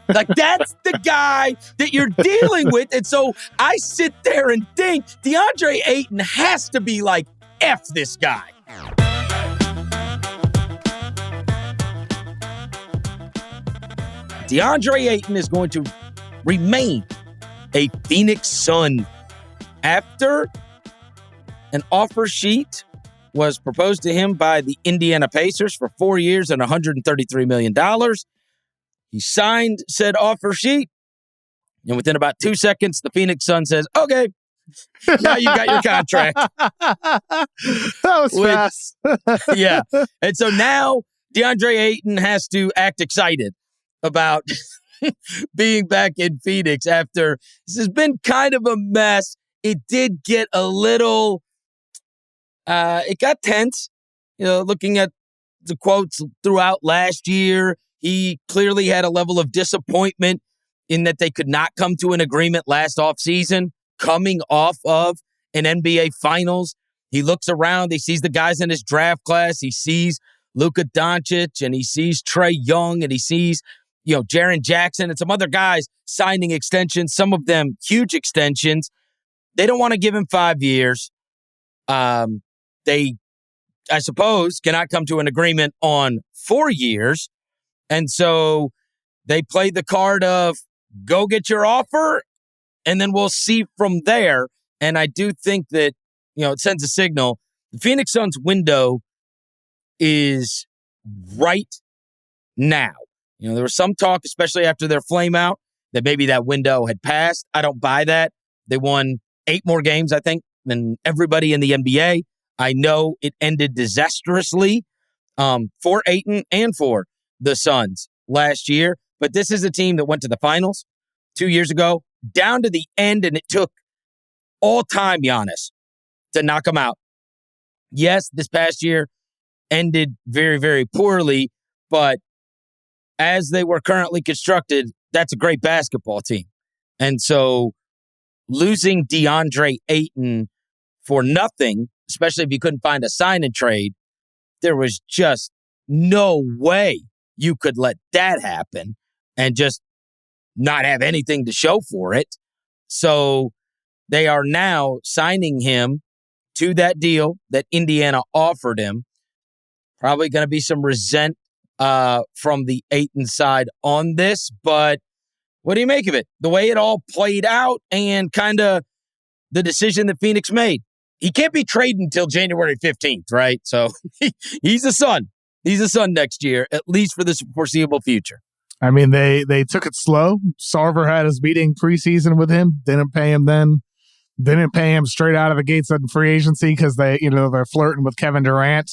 Like, that's the guy that you're dealing with. And so I sit there and think Deandre Ayton has to be like, F this guy. Deandre Ayton is going to remain a Phoenix Sun after an offer sheet was proposed to him by the Indiana Pacers for 4 years and $133 million. He signed said offer sheet, and within about 2 seconds, the Phoenix Sun says, okay, now you got your contract. That was fast. Yeah. And so now Deandre Ayton has to act excited about being back in Phoenix after this has been kind of a mess. It did get a little, it got tense, looking at the quotes throughout last year. He clearly had a level of disappointment in that they could not come to an agreement last offseason, coming off of an NBA Finals. He looks around, he sees the guys in his draft class, he sees Luka Doncic, and he sees Trae Young, and he sees, Jaren Jackson and some other guys signing extensions, some of them huge extensions. They don't want to give him 5 years. They, I suppose, cannot come to an agreement on 4 years. And so they play the card of go get your offer, and then we'll see from there. And I do think that, it sends a signal. The Phoenix Suns window is right now. There was some talk, especially after their flame out, that maybe that window had passed. I don't buy that. They won 8 more games, I think, than everybody in the NBA. I know it ended disastrously for Ayton and for the Suns last year, but this is a team that went to the finals 2 years ago, down to the end, and it took all time Giannis to knock them out. Yes, this past year ended very, very poorly, but as they were currently constructed, that's a great basketball team. And so losing DeAndre Ayton for nothing, especially if you couldn't find a sign and trade, there was just no way you could let that happen and just not have anything to show for it. So they are now signing him to that deal that Indiana offered him. Probably going to be some resent from the Ayton side on this, but what do you make of it? The way it all played out and kind of the decision that Phoenix made. He can't be traded until January 15th, right? So he's a Sun. He's a Sun next year, at least for the foreseeable future. I mean, they took it slow. Sarver had his meeting preseason with him. Didn't pay him then. Didn't pay him straight out of the gates in free agency because they're flirting with Kevin Durant.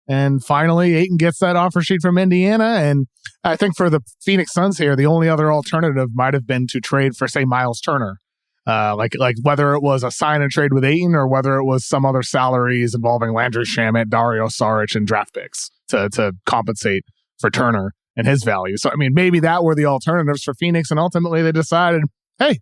And finally, Ayton gets that offer sheet from Indiana. And I think for the Phoenix Suns here, the only other alternative might have been to trade for, say, Miles Turner. Like whether it was a sign and trade with Ayton or whether it was some other salaries involving Landry Shamet, Dario Saric, and draft picks to compensate for Turner and his value. So, I mean, maybe that were the alternatives for Phoenix. And ultimately they decided, hey,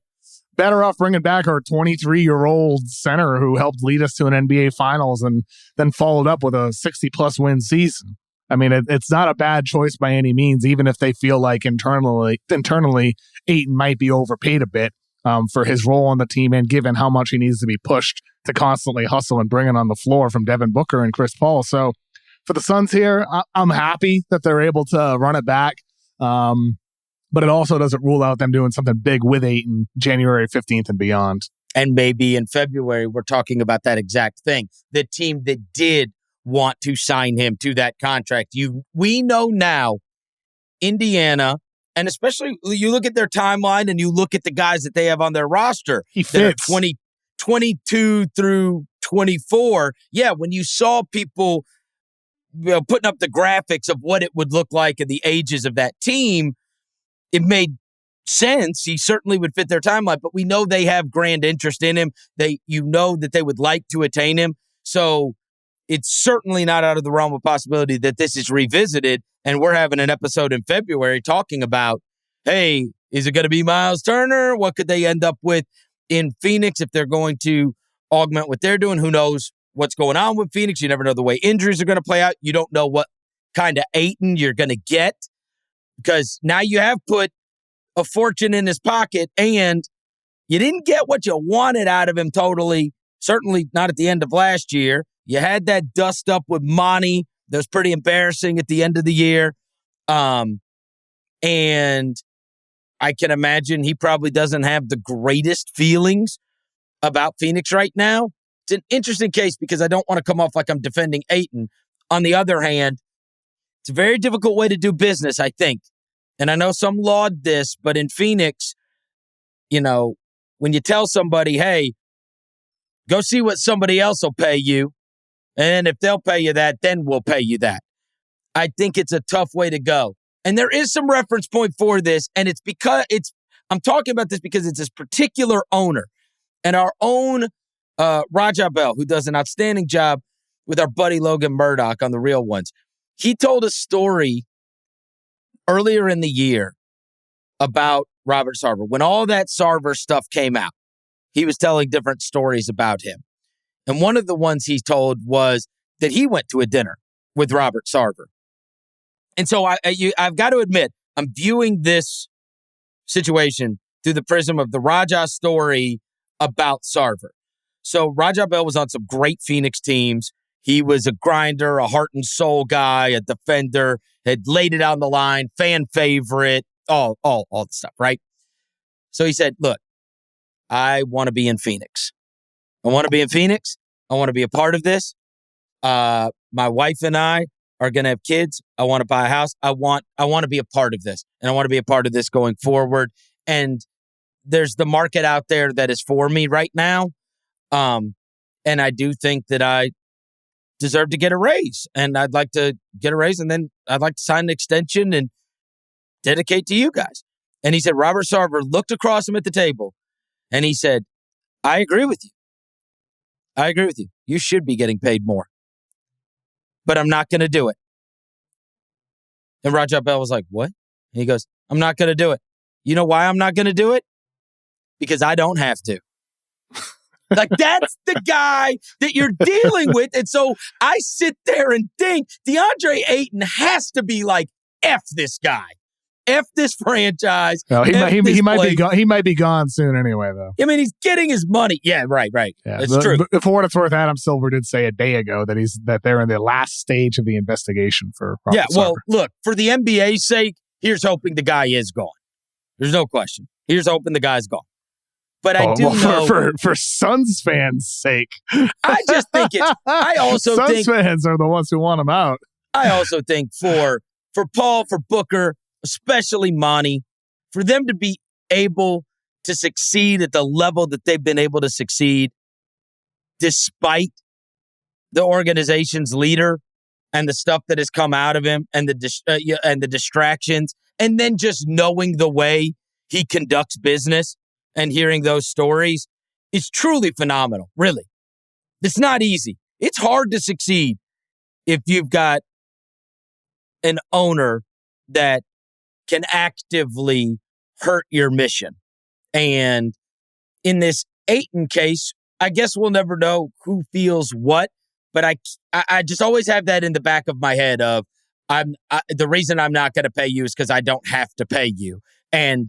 better off bringing back our 23-year-old center who helped lead us to an NBA Finals and then followed up with a 60-plus win season. I mean, it's not a bad choice by any means, even if they feel like internally Ayton might be overpaid a bit for his role on the team and given how much he needs to be pushed to constantly hustle and bring it on the floor from Devin Booker and Chris Paul. So for the Suns here, I'm happy that they're able to run it back. But it also doesn't rule out them doing something big with Ayton January 15th and beyond. And maybe in February, we're talking about that exact thing. The team that did want to sign him to that contract. We know now, Indiana, and especially you look at their timeline and you look at the guys that they have on their roster. He fits. 22 through 24. Yeah, when you saw people putting up the graphics of what it would look like at the ages of that team, it made sense. He certainly would fit their timeline, but we know they have grand interest in him. That they would like to attain him. So it's certainly not out of the realm of possibility that this is revisited. And we're having an episode in February talking about, hey, is it going to be Miles Turner? What could they end up with in Phoenix if they're going to augment what they're doing? Who knows what's going on with Phoenix? You never know the way injuries are going to play out. You don't know what kind of Ayton you're going to get. Because now you have put a fortune in his pocket, and you didn't get what you wanted out of him totally, certainly not at the end of last year. You had that dust up with Monty. That was pretty embarrassing at the end of the year. And I can imagine he probably doesn't have the greatest feelings about Phoenix right now. It's an interesting case because I don't want to come off like I'm defending Ayton. On the other hand, it's a very difficult way to do business, I think. And I know some laud this, but in Phoenix, when you tell somebody, hey, go see what somebody else will pay you, and if they'll pay you that, then we'll pay you that. I think it's a tough way to go. And there is some reference point for this, and I'm talking about this because it's this particular owner. And our own Raja Bell, who does an outstanding job with our buddy Logan Murdoch on The Real Ones, he told a story earlier in the year about Robert Sarver. When all that Sarver stuff came out, he was telling different stories about him. And one of the ones he told was that he went to a dinner with Robert Sarver. And so I've got to admit, I'm viewing this situation through the prism of the Raja story about Sarver. So Raja Bell was on some great Phoenix teams. He was a grinder, a heart and soul guy, a defender, had laid it on the line, fan favorite, all the stuff, right? So he said, look, I want to be in Phoenix. I want to be in Phoenix. I want to be a part of this. My wife and I are going to have kids. I want to buy a house. I want to be a part of this. And I want to be a part of this going forward. And there's the market out there that is for me right now. And I do think that I deserve to get a raise. And I'd like to get a raise. And then I'd like to sign an extension and dedicate to you guys. And he said, Robert Sarver looked across him at the table and he said, I agree with you. I agree with you. You should be getting paid more. But I'm not going to do it. And Raja Bell was like, what? And he goes, I'm not going to do it. You know why I'm not going to do it? Because I don't have to. Like, that's the guy that you're dealing with. And so I sit there and think Deandre Ayton has to be like, F this guy. F this franchise. Well, he might be gone soon anyway, though. I mean, he's getting his money. Yeah, right. Yeah, that's true. For what it's worth, Adam Silver did say a day ago that they're in the last stage of the investigation for Robert Sarver. Look, for the NBA's sake, here's hoping the guy is gone. There's no question. Here's hoping the guy's gone. But I do know for Suns fans' sake, I just think it's. I also think Suns fans are the ones who want him out. I also think for Paul, for Booker, especially Monty, for them to be able to succeed at the level that they've been able to succeed, despite the organization's leader and the stuff that has come out of him and the distractions, and then just knowing the way he conducts business and hearing those stories, is truly phenomenal. Really, it's not easy. It's hard to succeed if you've got an owner that can actively hurt your mission. And in this Ayton case, I guess we'll never know who feels what, but I just always have that in the back of my head of the reason I'm not going to pay you is because I don't have to pay you. And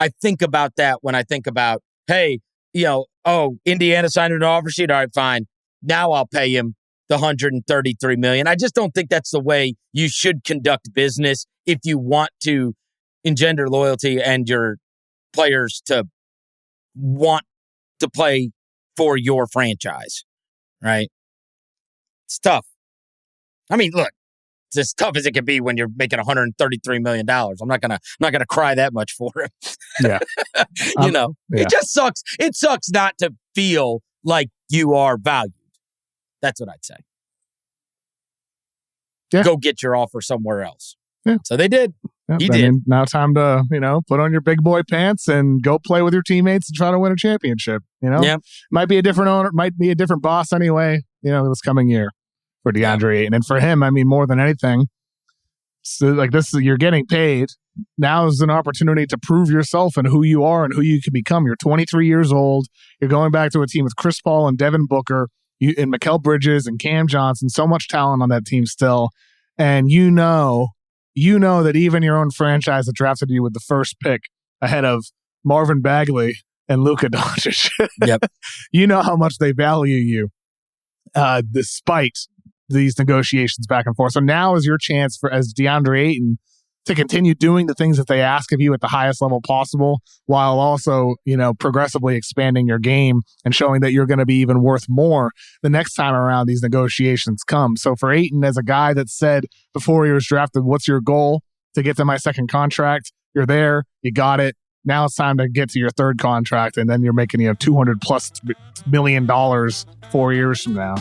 I think about that when I think about, hey, Indiana signed an offer sheet. All right, fine. Now I'll pay him the $133 million. I just don't think that's the way you should conduct business if you want to engender loyalty and your players to want to play for your franchise, right? It's tough. I mean, look, it's as tough as it can be when you're making $133 million. I'm not gonna cry that much for him. Yeah. Yeah. It just sucks. It sucks not to feel like you are valued. That's what I'd say. Yeah. Go get your offer somewhere else. Yeah. So they did. Yeah, he did. Now time to, put on your big boy pants and go play with your teammates and try to win a championship. Yeah. Might be a different owner, might be a different boss anyway, this coming year for DeAndre Ayton. And for him, I mean, more than anything, so you're getting paid. Now is an opportunity to prove yourself and who you are and who you can become. You're 23 years old. You're going back to a team with Chris Paul and Devin Booker and Mikal Bridges and Cam Johnson. So much talent on that team still. And you you know that even your own franchise that drafted you with the first pick ahead of Marvin Bagley and Luka Doncic, Yep. you know how much they value you despite these negotiations back and forth. So now is your chance as Deandre Ayton to continue doing the things that they ask of you at the highest level possible, while also, progressively expanding your game and showing that you're going to be even worth more the next time around these negotiations come. So for Ayton, as a guy that said before he was drafted, what's your goal? To get to my second contract. You're there. You got it. Now it's time to get to your third contract, and then you're making $200+ million 4 years from now.